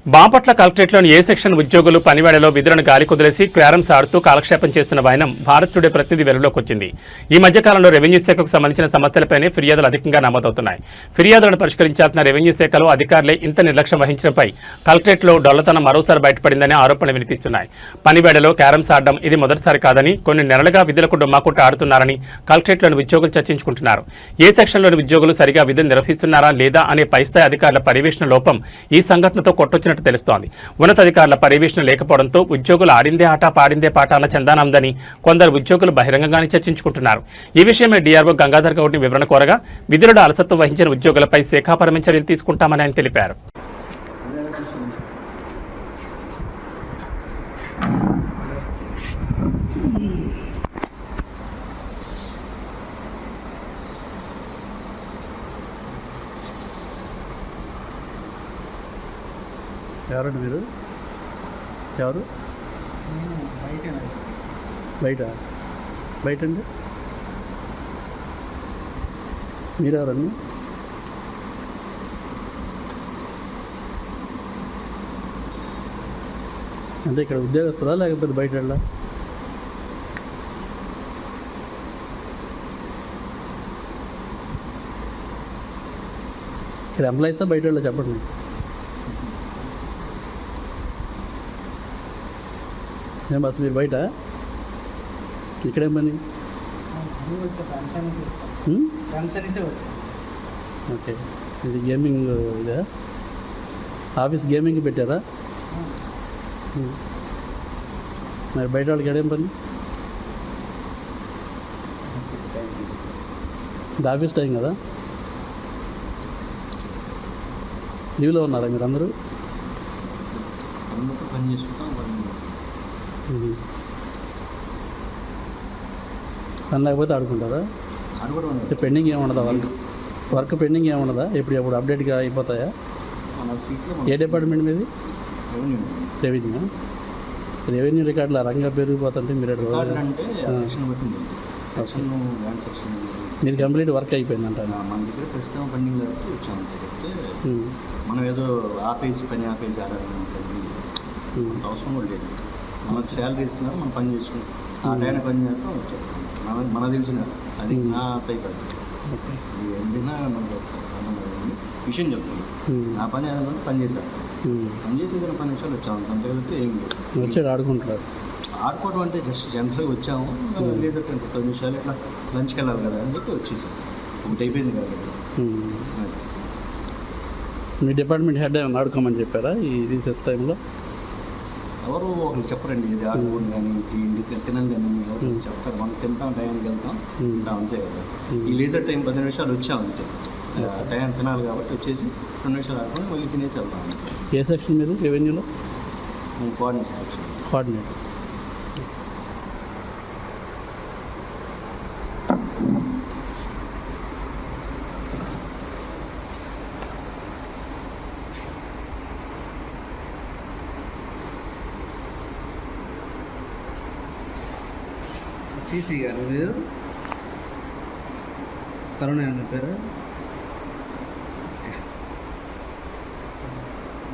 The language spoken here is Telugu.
బాపట్ల కలెక్టరేట్లోని ఏ సెక్షన్ ఉద్యోగులు పనివేళలో విధులను గాలి కుదిలేసి క్యారమ్స్ ఆడుతూ కాలక్షేపం చేస్తున్న వైనం భారత్ టుడే ప్రతినిధి వెలుగులోకి వచ్చింది. ఈ మధ్యకాలంలో రెవెన్యూ శాఖకు సంబంధించిన సమస్యలపైనే ఫిర్యాదులు అధికంగా నమోదవుతున్నాయి. ఫిర్యాదులను పరిష్కరించాల్సిన రెవెన్యూ శాఖలో అధికారులే ఇంత నిర్లక్ష్యం వహించడంపై కలెక్టరేట్లో డొల్లతనం మరోసారి బయటపడిందని ఆరోపణలు వినిపిస్తున్నాయి. పనివేళలో క్యారమ్స్ ఆడడం ఇది మొదటిసారి కాదని, కొన్ని నెలలుగా విధులకు డొమ్మాకుట్ట ఆడుతున్నారని కలెక్టరేట్లోని ఉద్యోగులు చర్చించుకుంటున్నారు. ఏ సెక్షన్లోని ఉద్యోగులు సరిగా విధులు నిర్వహిస్తున్నారా లేదా అనే పైస్థాయి అధికారుల పర్యవేక్షణ లోపం ఈ సంఘటనతో కొట్టొచ్చిన తెలుస్తోంది. ఉన్నతాధికారుల పర్యవేక్షణ లేకపోవడంతో ఉద్యోగులు ఆడిందే ఆట పాడిందే పాట అన్న చందాన ఉందని కొందరు ఉద్యోగులు బహిరంగంగానే చర్చించుకుంటున్నారు. ఈ విషయమే డీఆర్ఓ గంగాధర్ గౌడ్ని వివరణ కోరగా విధులలో అలసత్వం వహించిన ఉద్యోగులపై శాఖాపరమైన చర్యలు తీసుకుంటామని ఆయన తెలిపారు. ఎవరండి మీరు? ఎవరు? బయట బయట అండి మీరెవరండి? అంటే ఇక్కడ ఉద్యోగస్తులా లేకపోతే బయట వెళ్ళా? ఇక్కడ ఎంప్లాయీసా బయట వెళ్ళా చెప్పండి. ఏం బస్ మీరు బయట? ఇక్కడేం పని? ఓకే, ఇది గేమింగ్ ఇదా? ఆఫీస్ గేమింగ్ పెట్టారా? మరి బయట వాళ్ళకి ఎక్కడేం పని? ఇది ఆఫీస్ టైం కదా? లీవ్లో ఉన్నారా మీరు అందరూ? పని చేసుకుంటాం. పని లేకపోతే ఆడుకుంటారా? పెండింగ్ ఏముండదా? వర్క్ పెండింగ్ ఏముండదా? ఎప్పుడు అప్డేట్గా అయిపోతాయా? ఏ డిపార్ట్మెంట్ మీది? రెవెన్యూ. రెవెన్యూ రికార్డులు రంగా పెరిగిపోతుంటే మీరు మీరు కంప్లీట్ వర్క్ అయిపోయిందంట. మన దగ్గర ప్రస్తుతం పెండింగ్ వచ్చాము. మనం ఏదో ఆపేసి ఆడాలని అవసరం కూడా లేదు. మనకు శాలరీ ఇస్తున్నారు, మనం పని చేసుకుంటాం. ఆ టైం పని చేస్తాం, వచ్చేస్తాం. మనకు తెలిసిన అది నా సైకిల్ ఏంటన్నా విషయం చెప్తాను. నా పని ఏదైనా పని చేసేస్తాం. పని చేసి 10 నిమిషాలు వచ్చాము. అంత కలిపితే ఏం లేదు. వచ్చాడు ఆడుకుంటున్నారు. ఆడుకోవడం అంటే జస్ట్ జనరల్గా వచ్చాము. లేజర్ 10 నిమిషాలు ఇట్లా లంచ్కి వెళ్ళాలి కదా అని చెప్పి వచ్చేసాం. ఒకటి అయిపోయింది కాబట్టి. మీ డిపార్ట్మెంట్ హెడ్ ఏమైనా ఆడుకోమని చెప్పారా ఈ రీసెస్ టైంలో? ఎవరు ఒకరు చెప్పరండి. ఇది ఆడుకోండి కానీ తినండి అని ఎవరు చెప్తారు. మనం తింటాం, టైంకి వెళ్తాం, తింటాం, అంతే కదా. ఈ లేజర్ టైం 10 నిమిషాలు వచ్చాం అంతే. టైం తినాలి కాబట్టి వచ్చేసి 2 నిమిషాలు ఆడుకొని మళ్ళీ తినేసి వెళ్తాం అంతే. ఏ సెక్షన్ మీరు రెవెన్యూలో? Coordinator section. కోఆర్డినేటర్. సిసి గారు మీరు తరుణ పేరు?